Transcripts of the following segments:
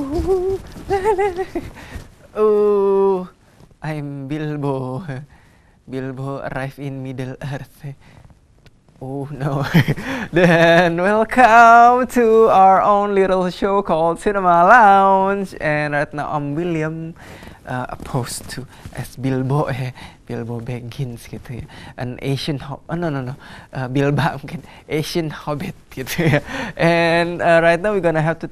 Ooh, la, la, la. Oh, I'm Bilbo. Bilbo arrived in Middle Earth. Oh no. Then welcome to our own little show called Cinema Lounge. And right now I'm William, opposed to as Bilbo, Bilbo Baggins gitu ya. An Asian Bilba mungkin Asian Hobbit gitu ya. And right now we're gonna have to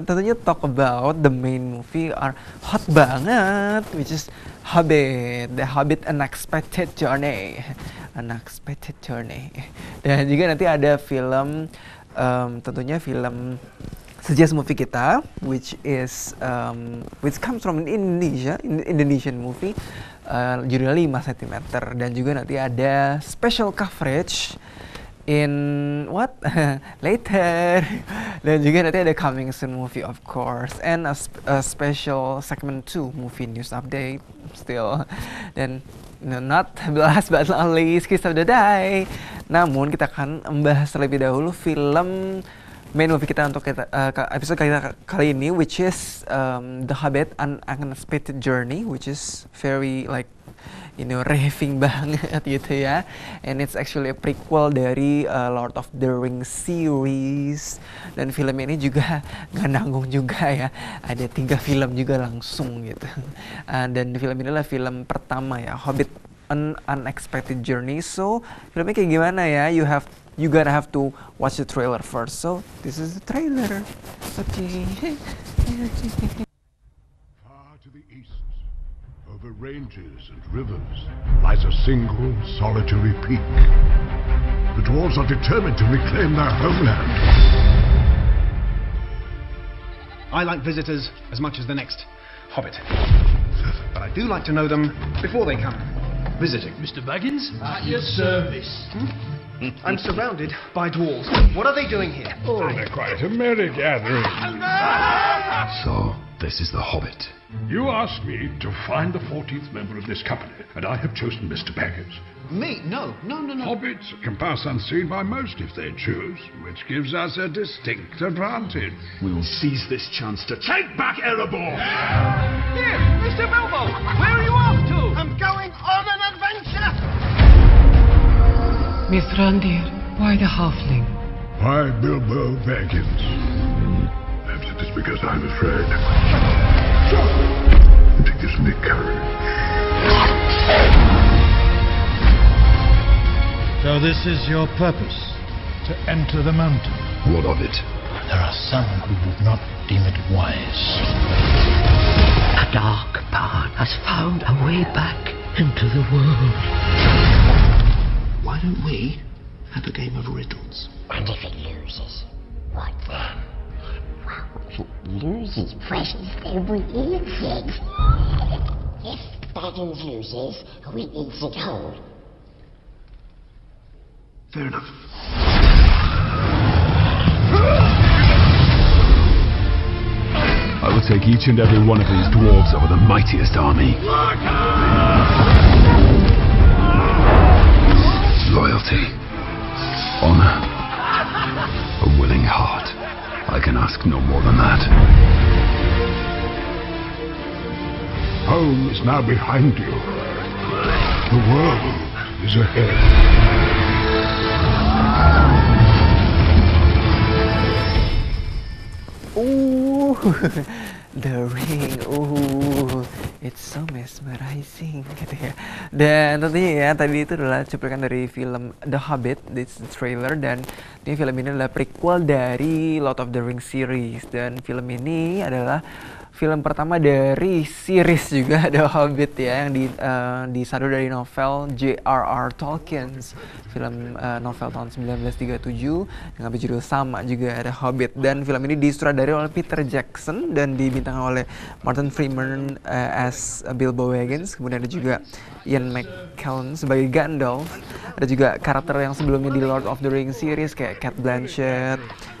tentunya talk about the main movie are hot banget, which is Hobbit, The Hobbit Unexpected Journey. Unexpected Journey. Dan juga nanti ada film, tentunya film suggest movie kita, which comes from Indonesian movie, judulnya 5 cm. Dan juga nanti ada special coverage in what later. Dan juga nanti ada coming soon movie of course, and a special segment 2 movie news update still. Dan not last but not least, Kiss of the Day. Namun kita akan membahas terlebih dahulu film main movie kita untuk episode kita kali ini, which is The Hobbit An Unexpected Journey, which is very like raving banget gitu ya. And it's actually a prequel dari Lord of the Rings series. Dan film ini juga nggak nanggung juga ya. Ada 3 film juga langsung gitu. Dan film ini adalah film pertama ya, Hobbit An Unexpected Journey. So filmnya kayak gimana ya? You gotta have to watch the trailer first. So this is the trailer. Okay. Far to the east, over ranges and rivers, lies a single solitary peak. The dwarves are determined to reclaim their homeland. I like visitors as much as the next hobbit. But I do like to know them before they come visiting. Mr. Baggins? At your service. I'm surrounded by dwarves. What are they doing here? Oh, they're quite a merry gathering. So, this is the Hobbit. You asked me to find the 14th member of this company, and I have chosen Mr. Baggins. Me? No. Hobbits can pass unseen by most if they choose, which gives us a distinct advantage. We will seize this chance to Take back Erebor! Here, Mr. Bilbo! Where are you off to? I'm going on an adventure! Mithrandir, why the halfling? Why Bilbo Baggins? Perhaps it is because I'm afraid. And it gives me courage. So this is your purpose, to enter the mountain? What of it? There are some who would not deem it wise. A dark path has found a way back into the world. Why don't we have a game of riddles? And if it loses, what then? Well, if it loses precious, then we eat it. If Baggins loses, we eat it whole. Fair enough. I will take each and every one of these dwarves over the mightiest army. Loyalty, honor, a willing heart. I can ask no more than that. Home is now behind you. The world is ahead. Ooh, The Ring. It's so mesmerizing gitu ya. Dan tentunya ya, tadi itu adalah cuplikan dari film The Hobbit, this trailer. Dan ini film ini adalah prequel dari Lord of the Rings series. Dan film ini adalah film pertama dari series juga The Hobbit ya, yang disandu dari novel J.R.R. Tolkien's film novel tahun 1937 dengan berjudul sama juga, The Hobbit. Dan film ini disutradarai oleh Peter Jackson dan dibintangkan oleh Martin Freeman as Bilbo Baggins. Kemudian ada juga Ian McKellen sebagai Gandalf. Ada juga karakter yang sebelumnya di Lord of the Rings series kayak Cate Blanchett.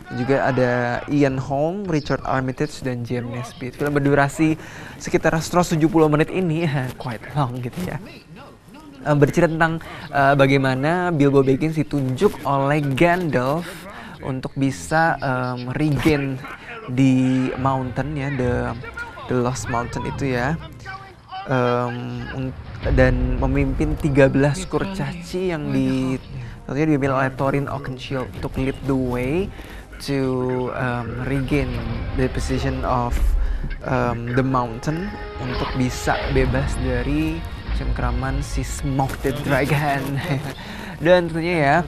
Juga ada Ian Holm, Richard Armitage, dan James Nesbitt. Film berdurasi sekitar 170 menit ini, quite long gitu ya. Bercerita tentang bagaimana Bilbo Baggins ditunjuk oleh Gandalf untuk bisa regain di mountain ya, the Lost Mountain itu ya. Dan memimpin 13 kurcaci yang tentunya diambil oleh Thorin Oakenshield untuk lead the way to regain the position of the mountain untuk bisa bebas dari cengkraman si Smoke the Dragon. Dan tentunya ya,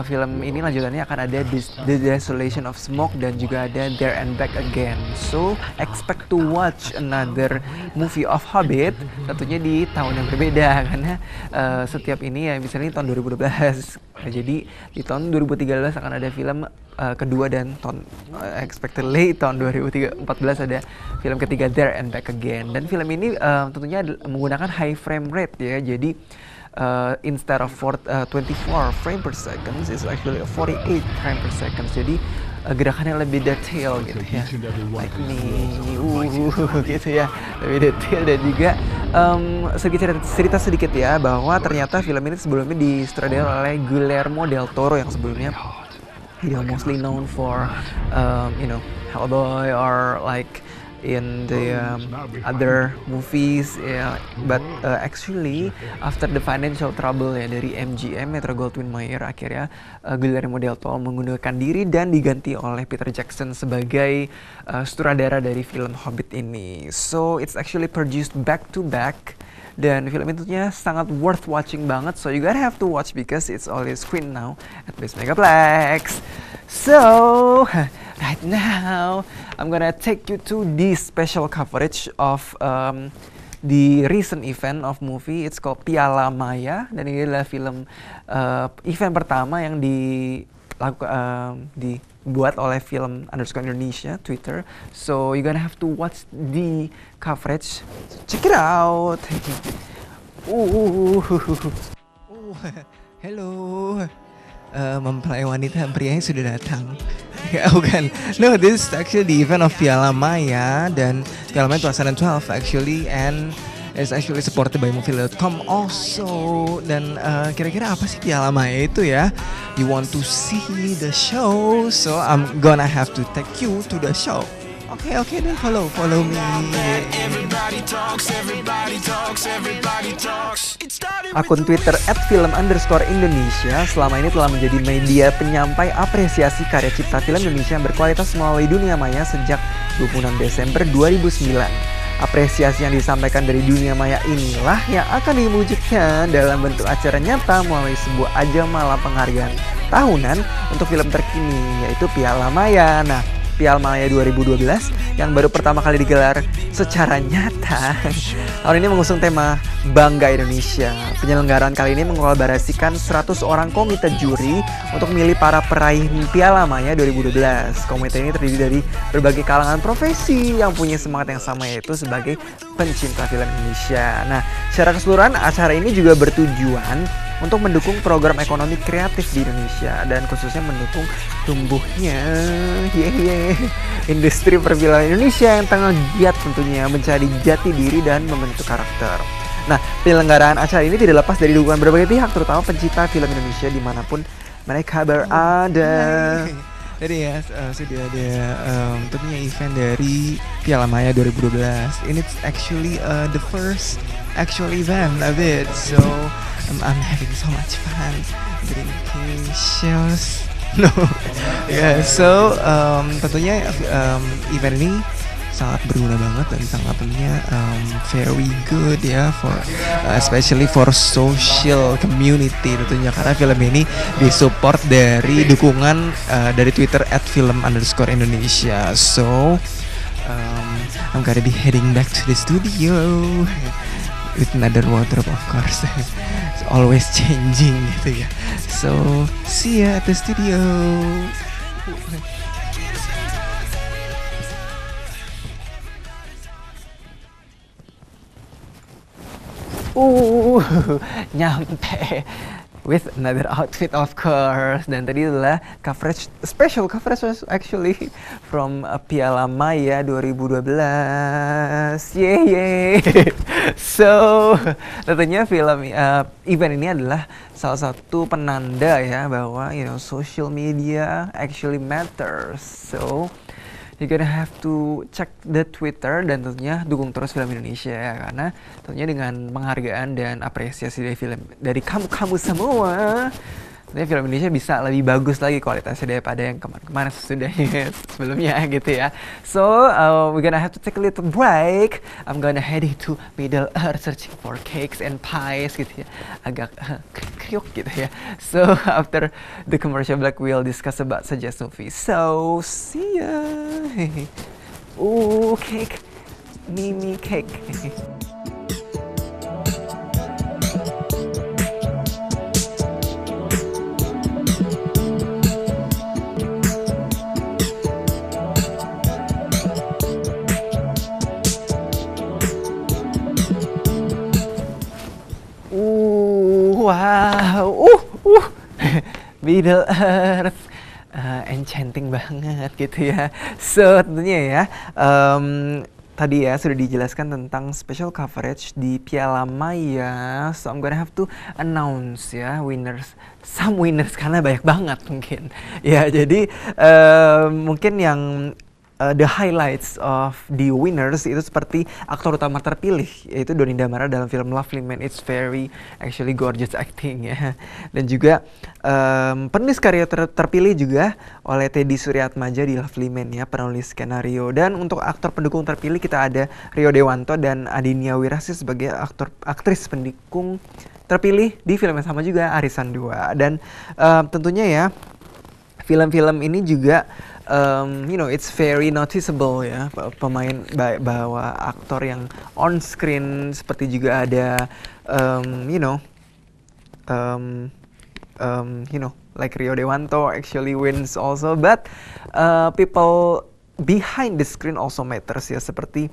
film ini lanjutannya akan ada The Desolation of Smoke dan juga ada There and Back Again. So, expect to watch another movie of Hobbit, tentunya di tahun yang berbeda karena setiap ini ya misalnya tahun 2012. Nah, jadi di tahun 2013 akan ada film kedua dan expectedly tahun 2014 ada film ketiga There and Back Again. Dan film ini tentunya menggunakan high frame rate ya. Jadi instead of 24 frame per second, it's actually 48 frame per second. Jadi gerakannya lebih detail gitu ya, like gitu ya, lebih detail. Dan juga cerita sedikit ya bahwa ternyata film ini sebelumnya disutradarai oleh Guillermo del Toro yang sebelumnya mostly known for Hellboy or like in the other movies, but actually after the financial trouble ya dari MGM Metro-Goldwyn-Mayer, akhirnya Guillermo del Toro mengundurkan diri dan diganti oleh Peter Jackson sebagai sutradara dari film Hobbit ini. So it's actually produced back to back. Dan film itu sangat worth watching banget, so you gotta have to watch because it's only screen now at Best Megaplex. So right now I'm gonna take you to the special coverage of the recent event of movie. It's called Piala Maya, dan ini adalah film event pertama yang dibuat oleh film_Indonesia Twitter. So you're gonna have to watch the coverage. So check it out. Hello. Mempelai wanita prianya sudah datang. Ya bukan. No, this is actually the event of Piala Maya, dan Piala Maya 2012 actually, and it's actually supported by Movie.com also. Dan kira-kira apa sih Piala Maya itu ya? You want to see the show, so I'm gonna have to take you to the show. Okay, then follow me. Akun Twitter @film_Indonesia selama ini telah menjadi media penyampai apresiasi karya cipta film Indonesia yang berkualitas melalui dunia maya sejak 26 Desember 2009. Apresiasi yang disampaikan dari dunia maya inilah yang akan diwujudkan dalam bentuk acara nyata melalui sebuah ajang malam penghargaan tahunan untuk film terkini, yaitu Piala Maya. Nah, Piala Maya 2012 yang baru pertama kali digelar secara nyata tahun ini mengusung tema Bangga Indonesia. Penyelenggaraan kali ini mengkolaborasikan 100 orang komite juri untuk memilih para peraih Piala Maya 2012. Komite ini terdiri dari berbagai kalangan profesi yang punya semangat yang sama, yaitu sebagai pencinta film Indonesia. Nah, secara keseluruhan acara ini juga bertujuan untuk mendukung program ekonomi kreatif di Indonesia dan khususnya mendukung tumbuhnya industri perfilman Indonesia yang tengah giat tentunya mencari jati diri dan membentuk karakter. Nah, penyelenggaraan acara ini tidak lepas dari dukungan berbagai pihak, terutama pencinta film Indonesia dimanapun mereka berada. Jadi ya, sudah ada tentunya event dari Piala Maya 2012. And it's actually the first actual event of it, so I'm having so much fun drinking shows. No, yeah. So tentunya event ini sangat berguna banget dan sangat tentunya very good ya for especially for social community tentunya, karena film ini disupport dari dukungan dari Twitter @film_Indonesia. So I'm gonna be heading back to the studio with another wardrobe, of course. It's always changing gitu ya. So see ya at the studio. Nyampe with another outfit, of course. Dan tadi adalah special coverage actually from Piala Maya 2012. Yeay. So tentunya event ini adalah salah satu penanda ya bahwa social media actually matters. So you're gonna have to check the Twitter dan tentunya dukung terus film Indonesia ya, karena tentunya dengan penghargaan dan apresiasi dari film dari kamu semua, tentunya film Indonesia bisa lebih bagus lagi kualitasnya daripada yang kemarin-kemarin sebelumnya gitu ya. So we're gonna have to take a little break. I'm gonna heading to Middle Earth searching for cakes and pies gitu ya, agak kriuk gitu ya. So after the commercial break we'll discuss about suggest movies. So see ya. Ooh, cake, Mimi cake. Wow, Middle Earth, enchanting banget gitu ya. So tentunya ya, tadi ya sudah dijelaskan tentang special coverage di Piala Maya. So I'm gonna have to announce ya some winners karena banyak banget mungkin. Ya jadi mungkin yang the highlights of the winners itu seperti aktor utama terpilih, yaitu Doni Damara dalam film Lovely Man. It's very actually gorgeous acting ya. Dan juga penulis karya terpilih juga oleh Teddy Suryatmaja di Lovely Man ya, penulis skenario. Dan untuk aktor pendukung terpilih kita ada Rio Dewanto dan Adinia Wirasti sebagai aktris pendukung terpilih di film yang sama juga, Arisan 2. Dan tentunya ya film-film ini juga it's very noticeable ya, pemain bahwa aktor yang on screen seperti juga ada like Rio Dewanto actually wins also, but people behind the screen also matters ya, seperti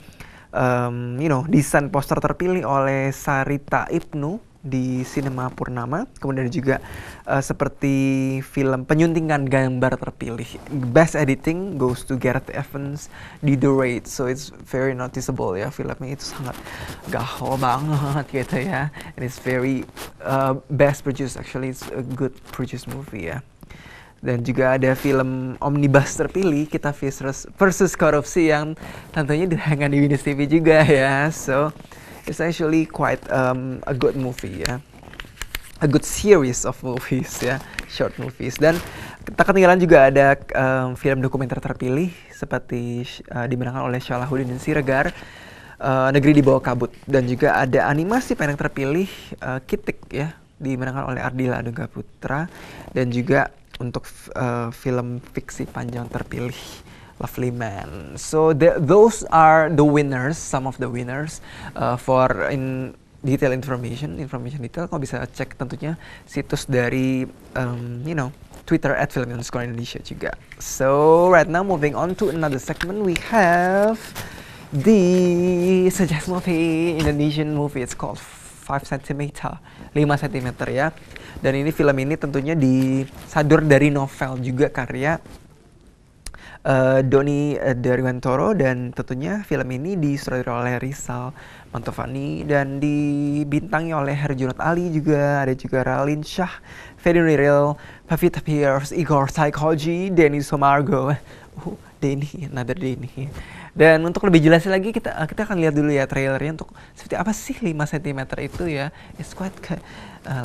desain poster terpilih oleh Sarita Ibnu di Cinema Purnama, kemudian juga seperti film penyuntingan gambar terpilih, best editing goes to Gareth Evans di The Raid. So it's very noticeable ya, filmnya itu sangat gaul banget gitu ya, and it's very best produced, actually it's a good produced movie ya. Dan juga ada film omnibus terpilih, Kita versus Korupsi, yang tentunya ditayangkan di Windows TV juga ya. So it's actually quite a good movie ya, a good series of movies ya, short movies. Dan tak ketinggalan juga ada film dokumenter terpilih seperti dimenangkan oleh Syalahuddin Siregar, Negeri di Bawah Kabut. Dan juga ada animasi pendek terpilih, Kitik ya, dimenangkan oleh Ardila Anugrah Putra. Dan juga untuk film fiksi panjang terpilih, Lovely Man. So those are the winners, some of the winners. For in detail information detail, kau bisa cek tentunya situs dari Twitter @film_Indonesia juga. So right now moving on to another segment, we have the suggest movie, Indonesian movie. It's called 5 cm, 5 cm ya. Dan ini film ini tentunya disadur dari novel juga karya Doni Darwantoro, dan tentunya film ini disutradarai oleh Rizal Mantovani dan dibintangi oleh Herjunot Ali juga, ada juga Raline Shah, Ferry Nuril, Pavita Pierce, Igor Saikoji, Denny Somargo, another Denny. Dan untuk lebih jelas lagi kita akan lihat dulu ya trailernya untuk seperti apa sih 5 cm itu ya. It's quite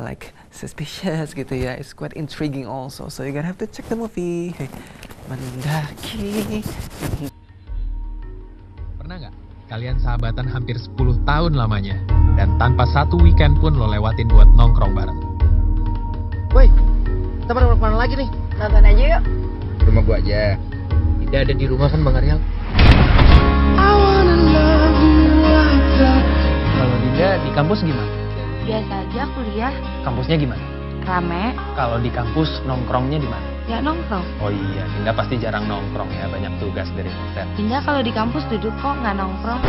like suspicious gitu ya. It's quite intriguing also. So you gonna have to check the movie. Mendaki. Pernah nggak kalian sahabatan hampir 10 tahun lamanya dan tanpa satu weekend pun lo lewatin buat nongkrong bareng? Woi, kita pada kemana lagi nih? Nonton aja yuk. Di rumah gua aja. Tidak ada di rumah kan Bang Ariel? Kalau Dinda di kampus gimana? Biasa aja kuliah. Kampusnya gimana? Rame. Kalau di kampus nongkrongnya di mana? Ya nongkrong. Oh iya, Dinda pasti jarang nongkrong ya, banyak tugas dari dosen. Dinda kalau di kampus duduk kok, nggak nongkrong.